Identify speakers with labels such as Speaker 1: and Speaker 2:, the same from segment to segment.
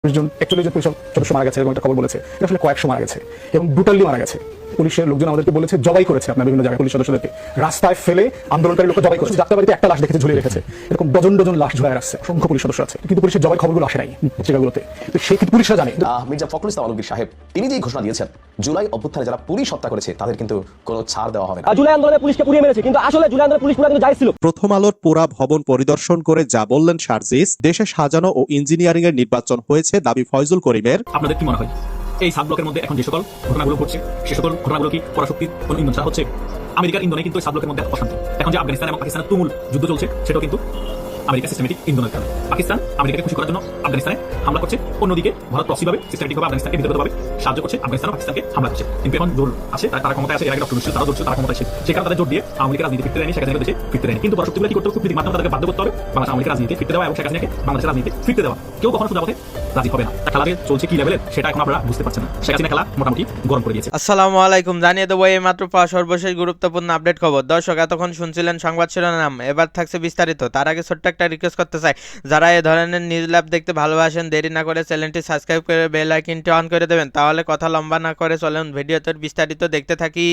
Speaker 1: জন actually যে police সদস্য মারা গেছে এবং একটা খবর বলেছে এটা আসলে কয়েকশো মারা গেছে এবং ব্রুটালি মারা গেছে। পুলিশের লোকজন আমাদেরকে বলেছে জবাই করেছে আপনার বিভিন্ন জায়গায় পুলিশ সদস্যদেরকে রাস্তায় ফেলে আন্দোলনকারী লোক জবাই করেছে। যাত্রাবাড়িতে একটা লাশ দেখেছে ঝুলিয়ে রেখেছে, এরকম ডজন ডজন লাশ ঝুলায় আসছে, অসংখ্য পুলিশ সদস্য আছে, কিন্তু পুলিশের জবাই খবরগুলো আসে নাই পত্রিকাগুলোতে। তো সেই কিন্তু পুলিশরা জানে।
Speaker 2: মির্জা ফখরুল ইসলাম আলমগীর সাহেব তিনি যে ঘোষণা দিয়েছেন জুলাই অভ্যুত্থানে যারা পুলিশ হত্যা করেছে তাদের কিন্তু কোনো ছাড় দেওয়া হবে না।
Speaker 3: জুলাই আন্দোলনে পুলিশকে পুড়িয়ে মেরেছে, কিন্তু আসলে জুলাই আন্দোলনে পুলিশ পুরা কিন্তু যাই ছিল।
Speaker 4: প্রথম আলোর পুরা ভবন পরিদর্শন করে যা বললেন শারজিস, দেশে সাজানো ও ইঞ্জিনিয়ারিং এর নির্বাচন হয়েছে দাবি ফয়জুল করিমের।
Speaker 5: আপনাদের কি মনে হয় এই সাব ব্লকের মধ্যে এখন যে সকল ঘটনাগুলো ঘটছে সে সকল ঘটনাগুলো কি পরাশক্তির কোন ইন্ধন ছাড়া হচ্ছে? আমেরিকার ইন্ধনে কিন্তু সাব ব্লকের মধ্যে অশান্তি। এখন যে আফগানিস্তান এবং পাকিস্তানের তুমুল যুদ্ধ চলছে সেটাও কিন্তু আমেরিকা সিস্টেমেটিক ইন্ধনের কারণে। পাকিস্তান আমেরিকাকে খুশি করার জন্য আফগানিস্তানে হামলা করছে, অন্যদিকে ভারত প্রক্সিভাবে সিস্টেমেটিকভাবে আফগানিস্তানকে বিতর্কিতভাবে সাহায্য করছে, আফগানিস্তান পাকিস্তানকে হামলা করছে। কিন্তু এখন জোর আছে, তারা ক্ষমতায় আছে, এর আগে ডক্টর ছিল, তারা জোর ছিল, তারা ক্ষমতায় ছিল, সেখানে তাদের জোর দিয়ে আওয়ামী লীগের রাজনীতি ফিরতে দেয়নি, শেখ হাসিনাকে দেশে ফিরতে দেয়নি। কিন্তু পরাশক্তিগুলো কি করতে হবে? কূটনীতির মাধ্যমে তাদেরকে বাধ্য করতে হবে বাংলাদেশ আওয়ামী লীগের রাজনীতি ফিরতে দেওয়া এবং শেখ হাসিনাকে বাংলাদেশের রাজনীতি ফিরতে দেওয়া। কেউ কখনো সোজা পথে রাজি হবে না। খেলা চলছে কি লেভেলের সেটা এখন আপনারা বুঝতে পারছেন না। শেখ হাসিনা খেলা মোটামুটি গরম করে দিয়েছে।
Speaker 6: আসসালামু আলাইকুম, জানিয়ে দেবো এই মাত্র পাওয়া সর্বশেষ গুরুত্বপূর্ণ আপডেট খবর। দর্শক এতক্ষণ শুনছিলেন সংবাদ শিরোনাম, এবার থাকছে বিস্তারিত। তার আগে ছোট্ট একটা রিকোয়েস্ট করতে চাই, যারা এই ধরনের নিউজ ল্যাব দেখতে ভালোবাসেন দেরি না করে চ্যানেলটি সাবস্ক্রাইব করে বেল আইকনটি অন করে দেবেন, তাহলে কথা লম্বা না করে চলুন ভিডিওতে বিস্তারিত দেখতে থাকি।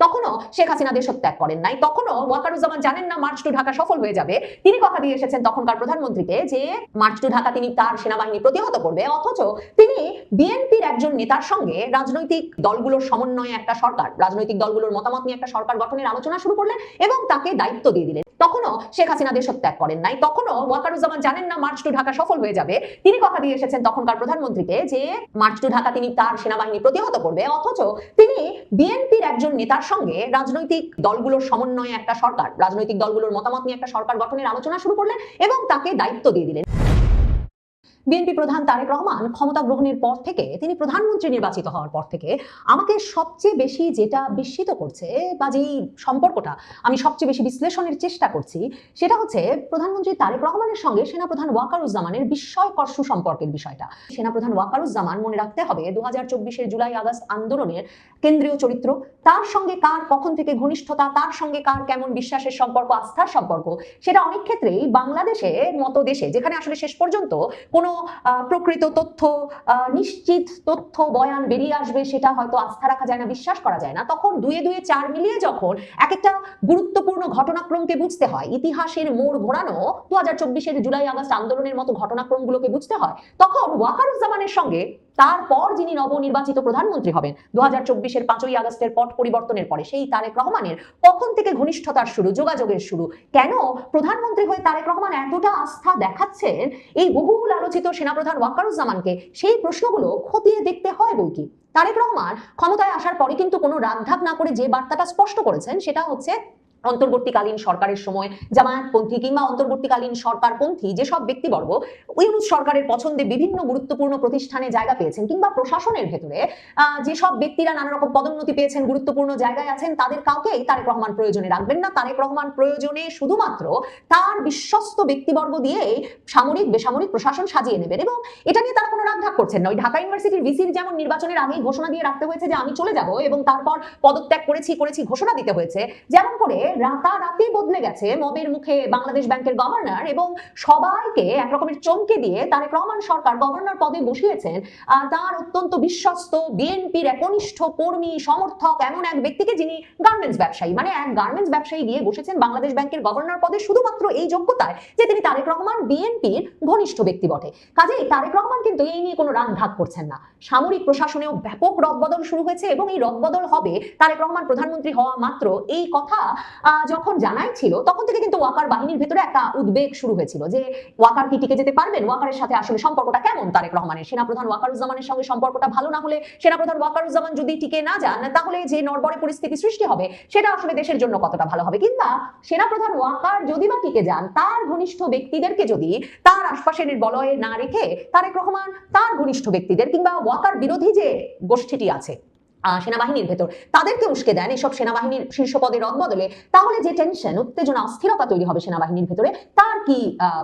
Speaker 7: তখনও শেখ হাসিনা দেশত্যাগ করেন নাই, তখনও ওয়াকারুজ্জামান জানেন না মার্চ টু ঢাকা সফল হয়ে যাবে। তিনি কথা দিয়ে এসেছেন তখনকার প্রধানমন্ত্রীকে যে মার্চ টু ঢাকা তিনি তার সেনাবাহিনী প্রতিহত করবে, অথচ তিনি বিএনপির একজন নেতার সঙ্গে রাজনৈতিক দলগুলোর সমন্বয়ে একটা সরকার, রাজনৈতিক দলগুলোর মতামত নিয়ে একটা সরকার গঠনের আলোচনা শুরু করলেন এবং তাকে দায়িত্ব দিয়ে দিলেন। তখনও শেখ হাসিনা দেশত্যাগ করেন নাই, তখনও ওয়াকারুজ্জামান জানেন না মার্চ টু ঢাকা সফল হয়ে যাবে। তিনি কথা দিয়ে এসেছেন তখনকার প্রধানমন্ত্রীকে যে মার্চ টু ঢাকা তিনি তার সেনাবাহিনী প্রতিহত করবে, অথচ তিনি বিএনপির একজন নেতার সঙ্গে রাজনৈতিক দলগুলোর সমন্বয়ে একটা সরকার, রাজনৈতিক দলগুলোর মতামত নিয়ে একটা সরকার গঠনের আলোচনা শুরু করলেন এবং তাকে দায়িত্ব দিয়ে দিলেন। বিএনপি প্রধান তারেক রহমান ক্ষমতা গ্রহণের পর থেকে, তিনি প্রধানমন্ত্রী নির্বাচিত হওয়ার পর থেকে আমাকে সবচেয়ে বেশি যেটা বিস্মিত করছে বা যেই সম্পর্কটা আমি সবচেয়ে বেশি বিশ্লেষণের চেষ্টা করছি সেটা হচ্ছে প্রধানমন্ত্রী তারেক রহমানের সঙ্গে সেনাপ্রধান ওয়াকারুজ্জামানের বিস্ময়কর সুসম্পর্কের বিষয়টা। সেনাপ্রধান ওয়াকারুজ্জামান, মনে রাখতে হবে 2024-এর জুলাই আগস্ট আন্দোলনের কেন্দ্রীয় চরিত্র, তার সঙ্গে কার কখন থেকে ঘনিষ্ঠতা, তার সঙ্গে কার কেমন বিশ্বাসের সম্পর্ক, আস্থার সম্পর্ক, সেটা অনেক ক্ষেত্রেই বাংলাদেশের মতো দেশে যেখানে আসলে শেষ পর্যন্ত কোনো প্রকৃত তথ্য, নিশ্চিত তথ্য বয়ান বেরিয়ে আসবে সেটা হয়তো আস্থা রাখা যায় না, বিশ্বাস করা যায় না, তখন দুয়ে দুয়ে চার মিলিয়ে যখন এক একটা গুরুত্বপূর্ণ ঘটনাক্রমকে বুঝতে হয়, ইতিহাসের মোড় ঘোরানো 2024-এর জুলাই আগস্ট আন্দোলনের মতো ঘটনাক্রমগুলোকে বুঝতে হয়, তখন ওয়াকারুজ্জামানের সঙ্গে তারপর যিনি নবনির্বাচিত প্রধানমন্ত্রী হবেন 2024-এর 5ই আগস্টের পট পরিবর্তনের পরে, সেই তারেক রহমানের কখন থেকে ঘনিষ্ঠতার শুরু, যোগাযোগের শুরু, কেন প্রধানমন্ত্রী হয়ে তারেক রহমান এতটা আস্থা দেখাচ্ছেন এই বহুল আলোচিত সেনাপ্রধান ওয়াকারুজ্জামানকে, সেই প্রশ্নগুলো খতিয়ে দেখতে হয় বইকি। তারেক রহমান ক্ষমতায় আসার পরে কিন্তু কোনো রাগঢাক না করে যে বার্তাটা স্পষ্ট করেছেন সেটা হচ্ছে অন্তর্বর্তীকালীন সরকারের সময় জামায়াতপন্থী কিংবা অন্তর্বর্তীকালীন সরকারপন্থী যেসব ব্যক্তিবর্গ ইউনূস সরকারের পছন্দে বিভিন্ন গুরুত্বপূর্ণ প্রতিষ্ঠানে জায়গা পেয়েছেন কিংবা প্রশাসনের ভেতরে যেসব ব্যক্তিরা নানা রকম পদোন্নতি পেয়েছেন, গুরুত্বপূর্ণ জায়গায় আছেন, তাদের কাউকেই তারেক রহমান প্রয়োজনে রাখবেন না। তারেক রহমান প্রয়োজনে শুধুমাত্র তার বিশ্বস্ত ব্যক্তিবর্গ দিয়ে সামরিক বেসামরিক প্রশাসন সাজিয়ে নেবেন এবং এটা নিয়ে তারা কোনো রাগঢাক করছেন না। ওই ঢাকা ইউনিভার্সিটির ভিসির যেমন নির্বাচনের আগেই ঘোষণা দিয়ে রাখতে হয়েছে যে আমি চলে যাব এবং তারপর পদত্যাগ করেছি ঘোষণা দিতে হয়েছে, যেমন করে রাতারাতি বদলে গেছে মবের মুখে বাংলাদেশ ব্যাংকের গভর্নর এবং সবাইকে একরকমের চমকে দিয়ে তারেক রহমান সরকার গভর্নর পদে বসিয়েছেন তার অত্যন্ত বিশ্বস্ত বিএনপির একনিষ্ঠ কর্মী সমর্থক এমন এক ব্যক্তিকে, যিনি গার্মেন্টস ব্যবসায়ী, মানে এক গার্মেন্টস ব্যবসায়ী গিয়ে বসেছেন বাংলাদেশ ব্যাংকের গভর্নর পদে শুধুমাত্র এই যোগ্যতায় যে তিনি তারেক রহমান বিএনপির ঘনিষ্ঠ ব্যক্তি বটে। কাজেই তারেক রহমান কিন্তু এই নিয়ে কোনো রাগঢাক করছেন না। সামরিক প্রশাসনেও ব্যাপক রদবদল শুরু হয়েছে এবং এই রদবদল হবে তারেক রহমান প্রধানমন্ত্রী হওয়া মাত্র, এই কথা যখন জানাই ছিল তখন থেকে কিন্তু ওয়াকার বাহিনীর ভেতরে একটা উদ্বেগ শুরু হয়েছিল যে ওয়াকার কি টিকে যেতে পারবেন, ওয়াকারের সাথে আসলে সম্পর্কটা কেমন তারেক রহমানের, সেনাপ্রধান ওয়াকারুজ্জামানের সঙ্গে সম্পর্কটা ভালো না হলে, সেনাপ্রধান ওয়াকারুজ্জামান যদি টিকে না যান তাহলে যে নড়বড়ে পরিস্থিতি সৃষ্টি হবে সেটা আসলে দেশের জন্য কতটা ভালো হবে, কিংবা সেনাপ্রধান ওয়াকার যদি বা টিকে যান তার ঘনিষ্ঠ ব্যক্তিদেরকে যদি তার আশপাশের বলয়ে না রেখে তারেক রহমান তার ঘনিষ্ঠ ব্যক্তিদের কিংবা ওয়াকার বিরোধী যে গোষ্ঠীটি আছে সেনাবাহিনীর ভেতর তাদেরকে উস্কে দেন এসব সেনাবাহিনীর শীর্ষ পদে রদবদলে, তাহলে যে টেনশন, উত্তেজনা, অস্থিরতা তৈরি হবে সেনাবাহিনীর ভেতরে, তার কি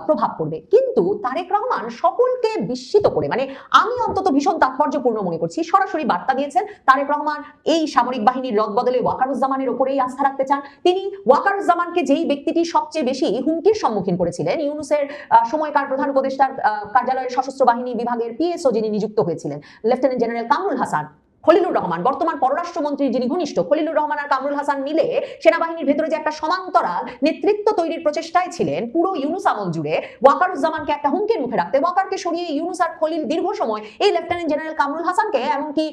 Speaker 7: প্রভাব পড়বে? কিন্তু তারেক রহমান সকলকে বিস্মিত করে, মানে আমি অন্তত ভীষণ তাৎপর্যপূর্ণ মনে করছি, সরাসরি বার্তা দিয়েছেন তারেক রহমান এই সামরিক বাহিনীর রদবদলে ওয়াকারুজ্জামানের উপরেই আস্থা রাখতে চান। তিনি ওয়াকারুজ্জামানকে, যেই ব্যক্তিটি সবচেয়ে বেশি হুমকির সম্মুখীন করেছিলেন, ইউনূসের সময়কার প্রধান উপদেষ্টার কার্যালয়ের সশস্ত্র বাহিনী বিভাগের পিএসও যিনি নিযুক্ত হয়েছিলেন, লেফটেন্যান্ট জেনারেল কামরুল হাসান, খলিলুর রহমান, বর্তমান পররাষ্ট্রমন্ত্রী যিনি ঘনিষ্ঠ, খলিলুর রহমান আর কামরুল হাসান মিলে সেনাবাহিনীর ভেতরে যে একটা সমান্তরাল নেতৃত্ব তৈরির প্রচেষ্টায় ছিলেন পুরো ইউনূস আমল জুড়ে, ওয়াকারুজ্জামানকে একটা হুমকির মুখে রাখতে, ওয়াকারকে সরিয়ে ইউনূস আর খলিল দীর্ঘ সময় এই লেফটেন্যান্ট জেনারেল কামরুল হাসানকে এমনকি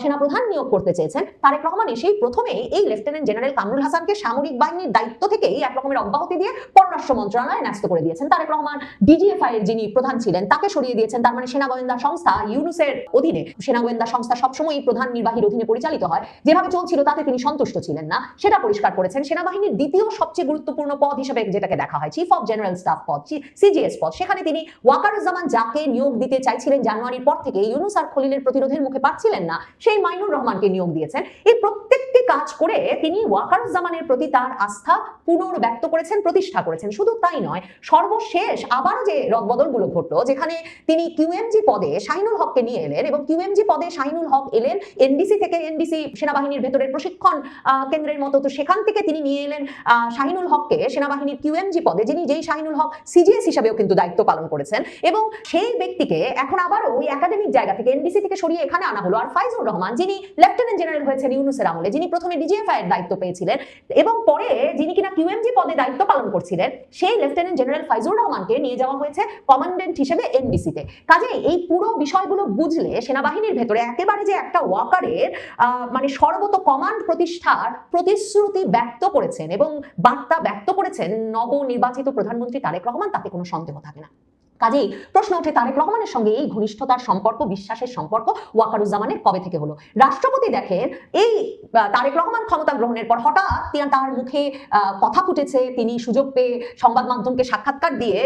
Speaker 7: সেনাপ্রধান নিয়োগ করতে চেয়েছেন। তারেক রহমান এসেই প্রথমে এই লেফটেন্যান্ট জেনারেল কামরুল হাসানকে সামরিক বাহিনীর দায়িত্ব থেকেই এক রকমের অব্যাহতি দিয়ে পররাষ্ট্র মন্ত্রণালয়ে ন্যস্ত করে দিয়েছেন। তারেক রহমান ডিজিএফআই এর যিনি প্রধান ছিলেন তাকে সরিয়ে দিয়েছেন। তার মানে সেনা গোয়েন্দা সংস্থা ইউনূসের অধীনে, সেনা গোয়েন্দা সংস্থা সবসময় প্রধান নির্বাহীর অধীনে পরিচালিত হয়, যেভাবে চলছিল তাতে তিনি সন্তুষ্ট ছিলেন না, সেটা পরিষ্কার করেছেন। সেনাবাহিনীর দ্বিতীয় সবচেয়ে গুরুত্বপূর্ণ পদ হিসেবে যেটাকে দেখা হয় চিফ অফ জেনারেল স্টাফ পদ, সিজিএস পদ, সেখানে তিনি ওয়াকারুজ্জামান যাকে নিয়োগ দিতে চাইছিলেন জানুয়ারির পর থেকে, ইউনূস আর খলিলের প্রতিরোধের মুখে পাচ্ছিলেন না, সেই মাইনুর রহমানকে নিয়োগ দিয়েছেন। এই প্রত্যেকটি কাজ করে তিনি ওয়াকারুজ্জামানের প্রতি তার আস্থা পুনর্ব্যক্ত করেছেন, প্রতিষ্ঠা করেছেন। শুধু তাই নয়, সর্বশেষ আবারও যে রদবদলগুলো ঘটলো, যেখানে তিনি কিউএমজি পদে শাহিনুল হককে নিয়ে এলেন এবং কিউএমজি পদে শাহিনুল হক এলেন এনডিসি থেকে, এনডিসি সেনাবাহিনীর ভেতরের প্রশিক্ষণ কেন্দ্রের মতো, তো সেখান থেকে তিনি নিয়ে এলেন শাহিনুল হককে সেনাবাহিনীর কিউএমজি পদে, যেই শাহিনুল হক সিজিএস হিসাবেও কিন্তু দায়িত্ব পালন করেছেন, এবং সেই ব্যক্তিকে এখন আবারও ওই একাডেমিক জায়গা থেকে এনডিসি থেকে সরিয়ে এখানে আনা হলো। আর ফাইজুর রহমান, যিনি লেফটেন্যান্ট জেনারেল হয়েছেন ইউনূসের আমলে, যিনি প্রথমে ডিজিএফআই এর দায়িত্ব পেয়েছিলেন এবং পরে যিনি কিনা কিউএমজি পদে দায়িত্ব পালন করছিলেন, সেই লেফটেন্যান্ট জেনারেল ফাইজুর রহমানকে নিয়ে যাওয়া হয়েছে কমান্ডেন্ট হিসেবে এনডিসিতে। কাজে এই পুরো বিষয়গুলো বুঝলে সেনাবাহিনীর ভেতরে একেবারে যে একটা ওয়াকারের মানে সর্বত কমান্ড প্রতিষ্ঠার প্রতিশ্রুতি ব্যক্ত করেছেন এবং বার্তা ব্যক্ত করেছেন নবনির্বাচিত প্রধানমন্ত্রী তারেক রহমান, তাতে কোনো সন্দেহ থাকে না। কাজেই প্রশ্ন ওঠে, তারেক রহমানের সঙ্গে এই ঘনিষ্ঠতার সম্পর্ক, বিশ্বাসের সম্পর্ক ওয়াকারুজ্জামানের কবে থেকে হলো? রাষ্ট্রপতি দেখেন এই তারেক রহমান ক্ষমতা গ্রহণের পর হঠাৎ তার মুখে কথা ফুটেছে, তিনি সুযোগ পেয়ে সংবাদ মাধ্যমকে সাক্ষাৎকার দিয়ে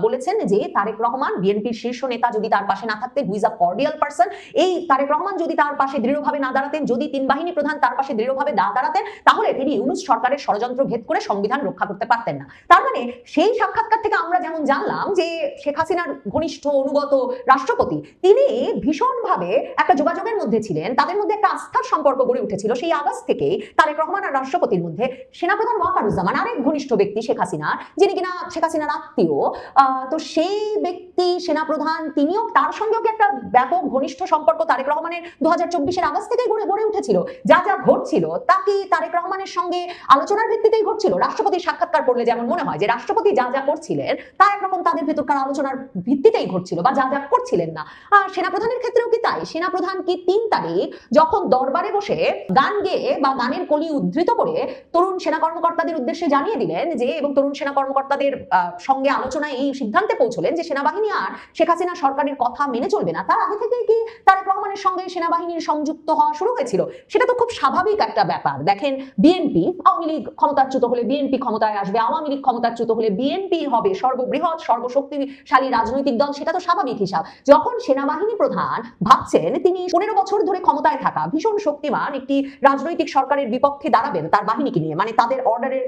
Speaker 7: বলেছেন যে তারেক রহমান বিএনপির শীর্ষ নেতা যদি তার পাশে না থাকতেন, who is a cordial person, এই তারেক রহমান যদি তার পাশে দৃঢ়ভাবে না দাঁড়াতেন, যদি তিন বাহিনী প্রধান তার পাশে দৃঢ়ভাবে না দাঁড়াতেন, তাহলে তিনি ইউনূস সরকারের ষড়যন্ত্র ভেদ করে সংবিধান রক্ষা করতে পারতেন না। তার মানে সেই সাক্ষাৎকার থেকে আমরা যেমন জানলাম যে শেখ হাসিনার ঘনিষ্ঠ অনুগত রাষ্ট্রপতি, তিনি ভীষণভাবে একটা যোগাযোগের মধ্যে ছিলেন, তাদের মধ্যে একটা আস্থার সম্পর্ক গড়ে উঠেছিল। সেই আগস্ট থেকেই তারেক রহমান আর রাষ্ট্রপতির মধ্যে সেনাপ্রধান ওয়াকারুজ্জামান, আরেক ঘনিষ্ঠ ব্যক্তি শেখ হাসিনা, যিনি কিনা শেখ হাসিনার আত্মীয়, তো সেই ব্যক্তি সেনাপ্রধান, তিনিও, তার সঙ্গেও একটা ব্যাপক ঘনিষ্ঠ সম্পর্ক তারেক রহমানের 2024-এর আগস্ট থেকেই গড়ে উঠেছিল। যা যা ঘটছিল তা কি তারেক রহমানের সঙ্গে আলোচনার ভিত্তিতেই ঘটছিল? রাষ্ট্রপতির সাক্ষাৎকার পড়লে যেমন মনে হয় যে রাষ্ট্রপতি যা যা করছিলেন তা একরকম তাদের ভেতরকার আলোচনার ভিত্তিতেই ঘটছিল বা যা যা করছিলেন না। আর সেনাপ্রধানের ক্ষেত্রেও কি তাই? সেনাপ্রধান কি 3 তারিখ যখন দরবারে বসে গান গেয়ে বা গানের কলি উদ্ধৃত করে তরুণ সেনা কর্মকর্তাদের উদ্দেশ্যে জানিয়ে দিলেন যে, এবং তরুণ সেনা কর্মকর্তাদের সঙ্গে আলোচনায় এই সিদ্ধান্তে পৌঁছলেন যে সেনাবাহিনী আর শেখ হাসিনা সরকারের কথা মেনে চলবে না, তার আগে থেকেই কি তারেক রহমানের সঙ্গে সেনাবাহিনীর সংযুক্ত হওয়া শুরু হয়েছিল? সেটা তো খুব স্বাভাবিক একটা ব্যাপার। দেখেন, বিএনপি, আওয়ামী লীগ ক্ষমতাচ্যুত হলে বিএনপি ক্ষমতায় আসবে, আওয়ামী লীগ ক্ষমতাচ্যুত হলে বিএনপি হবে সর্ববৃহৎ সর্বশক্তিশালী রাজনৈতিক দল, সেটা তো স্বাভাবিক হিসাব। যখন সেনাবাহিনী প্রধান ভাবছেন তিনি 15 বছর ধরে ক্ষমতায় থাকা ভীষণ শক্তিমান একটি রাজনৈতিক সরকারের বিপক্ষে দাঁড়াবেন তার বাহিনীকে নিয়ে, মানে তাদের অর্ডারের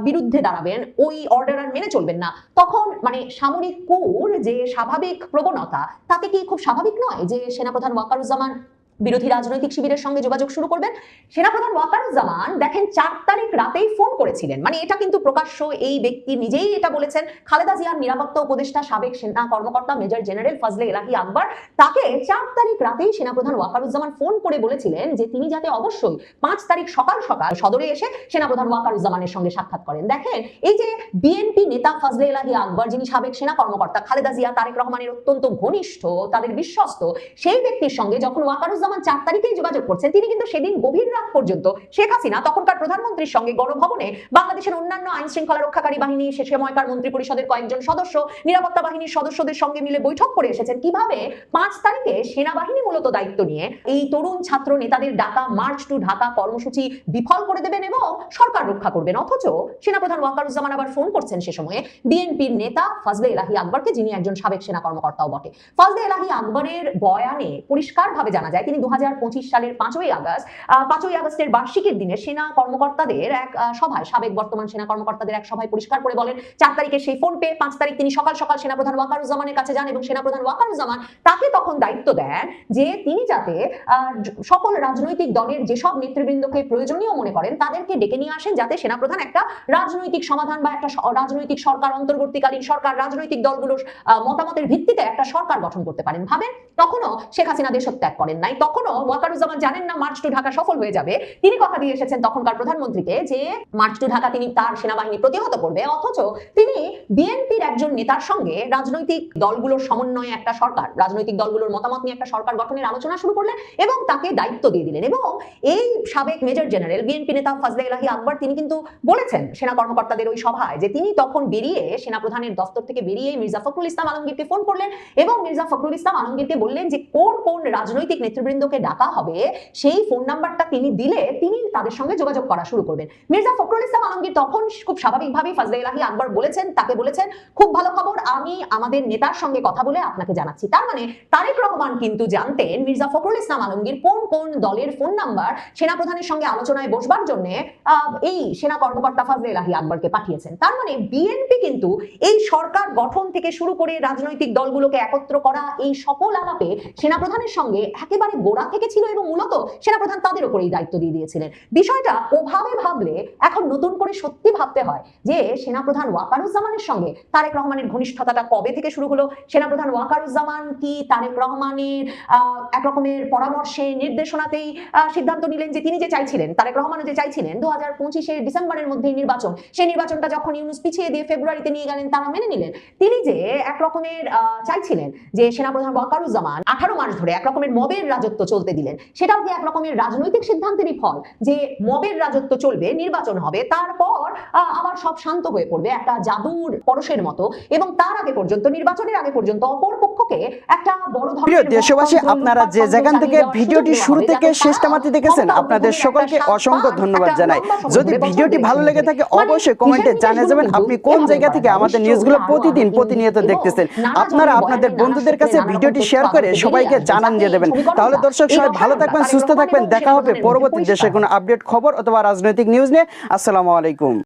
Speaker 7: বিরুদ্ধে দাঁড়াবেন, ওই অর্ডার আর মেনে চলবেন না, তখন মানে সামরিক কুর যে স্বাভাবিক প্রবণতা, তাতে কি খুব স্বাভাবিক নয় যে সেনাপ্রধান ওয়াকারুজ্জামান বিরোধী রাজনৈতিক শিবিরের সঙ্গে যোগাযোগ শুরু করবেন? সেনাপ্রধান ওয়াকারুজ্জামান দেখেন 4 তারিখ রাতেই ফোন করেছিলেন, মানে এটা কিন্তু প্রকাশ্য, এই ব্যক্তি নিজেই এটা বলেছেন। খালেদা জিয়ার নিরাপত্তা উপদেষ্টা সাবেক সেনা কর্মকর্তা মেজর জেনারেল ফজলে এলাহি আকবর, তাকে 4 তারিখ রাতেই সেনাপ্রধান ওয়াকারুজ্জামান ফোন করে বলেছিলেন যে তিনি যাতে অবশ্যই 5 তারিখ সকাল সকাল সদরে এসে সেনাপ্রধান ওয়াকারুজ্জামানের সঙ্গে সাক্ষাৎ করেন। দেখেন, এই যে বিএনপি নেতা ফজলে এলাহি আকবর, যিনি সাবেক সেনা কর্মকর্তা, খালেদা জিয়া তারেক রহমানের অত্যন্ত ঘনিষ্ঠ, তাদের বিশ্বস্ত, সেই ব্যক্তির সঙ্গে যখন ওয়াকারুজ্জামান 4 তারিখেই যোগাযোগ করছেন, তিনি কিন্তু সেদিন গভীর রাত পর্যন্ত শেখ হাসিনা তখনকার প্রধানমন্ত্রীর সঙ্গে গণভবনে বাংলাদেশের অন্যান্য আইন শৃঙ্খলা রক্ষাকারী বাহিনী, সে সময়কার মন্ত্রী পরিষদের কয়েকজন সদস্য, নিরাপত্তা বাহিনীর সদস্যদের সঙ্গে মিলে বৈঠক করে এসেছেন কিভাবে 5 তারিখে সেনাবাহিনী মূলত দায়িত্ব নিয়ে এই তরুণ ছাত্র নেতাদের ডাকা মার্চ টু ঢাকা কর্মসূচি বিফল করে দেবেন এবং সরকার রক্ষা করবেন। অথচ সেনাপ্রধান ওয়াকারুজ্জামান আবার ফোন করছেন সে সময়ে বিএনপির নেতা ফজলে এলাহি আকবরকে, যিনি একজন সাবেক সেনা কর্মকর্তাও বটে। ফজলে এলাহি আকবরের বয়ানে পরিষ্কারভাবে জানা যায় তিনি তিনি 2025 সালের 5ই আগস্টের বার্ষিকীর দিনে সেনা কর্মকর্তাদের এক সভায়, সাবেক বর্তমান সেনা কর্মকর্তাদের এক সভায় পরিষ্কার করে বলেন 4 তারিখে সেই ফোন পেয়ে 5 তারিখ তিনি সকাল সকাল সেনাপ্রধান ওয়াকারুজ্জামানের কাছে যান এবং সেনাপ্রধান ওয়াকারুজ্জামান তাকে তখন দায়িত্ব দেন যে তিনি যাতে সকল রাজনৈতিক দলের যেসব নেতৃবৃন্দকে প্রয়োজনীয় মনে করেন তাদেরকে ডেকে নিয়ে আসেন, যাতে সেনাপ্রধান একটা রাজনৈতিক সমাধান বা একটা রাজনৈতিক সরকার, অন্তর্বর্তীকালীন সরকার, রাজনৈতিক দলগুলোর মতামতের ভিত্তিতে একটা সরকার গঠন করতে পারেন। ভাবেন তখনও শেখ হাসিনা দেশ ত্যাগ করেন নাই, তখনও ওয়াকারুজ্জামান জানেন না মার্চ টু ঢাকা সফল হয়ে যাবে। তিনি কথা দিয়ে এসেছেন তখনকার প্রধানমন্ত্রীকে যে মার্চ টু ঢাকা তিনি তার সেনাবাহিনী প্রতিহত করবে, অথচ তিনি বিএনপির একজন নেতার সঙ্গে রাজনৈতিক দলগুলোর সমন্বয়ে একটা সরকার, রাজনৈতিক দলগুলোর মতামত নিয়ে একটা সরকার গঠনের আলোচনা শুরু করলেন এবং তাকে দায়িত্ব দিয়ে দিলেন। এবং এই সাবেক মেজর জেনারেল বিএনপি নেতা ফজলে ইলাহি আকবর তিনি কিন্তু বলেছেন সেনা কর্মকর্তাদের ওই সভায় যে তিনি তখন বেরিয়ে সেনাপ্রধানের দফতর থেকে বেরিয়ে মির্জা ফখরুল ইসলাম আলমগীরকে ফোন করলেন এবং মির্জা ফখরুল ইসলাম আলমগীরকে বললেন যে কোন কোন রাজনৈতিক নেতৃবৃন্দকে ডাকা হবে সেই ফোন নাম্বারটা তিনি দিলে তিনি তাদের সঙ্গে যোগাযোগ করা শুরু করবেন। মির্জা ফখরুল ইসলাম আলমগীর তখন খুব স্বাভাবিকভাবেই ফজলে ইলাহি আকবর বলেছেন, তাকে বলেছেন খুব ভালো খবর, আমি আমাদের নেতার সঙ্গে কথা বলে আপনাকে জানাচ্ছি। তার মানে তারেক রহমান কিন্তু জানতেন মির্জা ফখরুল ইসলাম আলমগীর কোন কোন দলের ফোন নাম্বার সেনাপ্রধানের সঙ্গে আলোচনায় বসবার জন্য এই সেনা কর্মকর্তা ফজলে ইলাহি আকবরকে পাঠিয়েছেন। তার মানে বিএনপি কিন্তু এই সরকার গঠন থেকে শুরু করে রাজনৈতিক দলগুলোকে একত্র করা এই সকল আলাপে সেনাপ্রধানের সঙ্গে একেবারে গোড়া থেকে ছিল এবং মূলত সেনাপ্রধান তাদের উপরেই দায়িত্ব দিয়ে দিয়েছিলেন। বিষয়টা ওভাবে ভাবলে এখন নতুন করে সত্যি ভাবতে হয় যে সেনাপ্রধান ওয়াকারুজ্জামানের সঙ্গে তারেক রহমানের ঘনিষ্ঠতাটা কবে থেকে শুরু হলো। সেনাপ্রধান ওয়াকারুজ্জামান কি তারেক রহমানের এক রকমের পরামর্শে, নির্দেশনাতেই সিদ্ধান্ত নিলেন যে তিনি যে চাইছিলেন, তারেক রহমানও যে চাইছিলেন 2025-এর ডিসেম্বরের মধ্যেই নির্বাচন, সেই নির্বাচনটা যখন ইউনূস পিছিয়ে দিয়ে ফেব্রুয়ারিতে নিয়ে গেলেন তারা মেনে নিলেন। তিনি যে এক রকমের চাইছিলেন যে সেনাপ্রধান ওয়াকারুজ্জামান 18 মাস ধরে এক রকমের মবের রাজত্ব চলতে দিলেন, সেটাও কি এক রকমের রাজনৈতিক সিদ্ধান্তেরই ফল যে মবের রাজত্ব চলবে, নির্বাচন হবে, তারপর আবার সব শান্ত হয়ে পড়বে একটা জাদুর পরশের মতো, এবং তার আগে পর্যন্ত, নির্বাচনের আগে পর্যন্ত অপর পক্ষকে একটা বড়
Speaker 8: প্রিয় দেশবাসী, আপনারা যে যেখান থেকে ভিডিওটি শুরু থেকে শেষটা মাত্র দেখেছেন আপনাদের সকলকে অসংখ্য ধন্যবাদ জানাই। যদি ভিডিওটি ভালো লেগে থাকে অবশ্যই কমেন্টে জানিয়ে যাবেন আপনি কোন জায়গা থেকে আমাদের নিউজগুলো প্রতিনিয়ত দেখতেছেন। আপনারা আপনাদের বন্ধুদের কাছে ভিডিওটি শেয়ার করে সবাইকে জানান দিয়ে দেবেন। তাহলে দর্শক সবাই ভালো থাকবেন, সুস্থ থাকবেন। দেখা হবে পরবর্তী দেশের কোনো আপডেট খবর অথবা রাজনৈতিক নিউজ নিয়ে। আসসালামু আলাইকুম।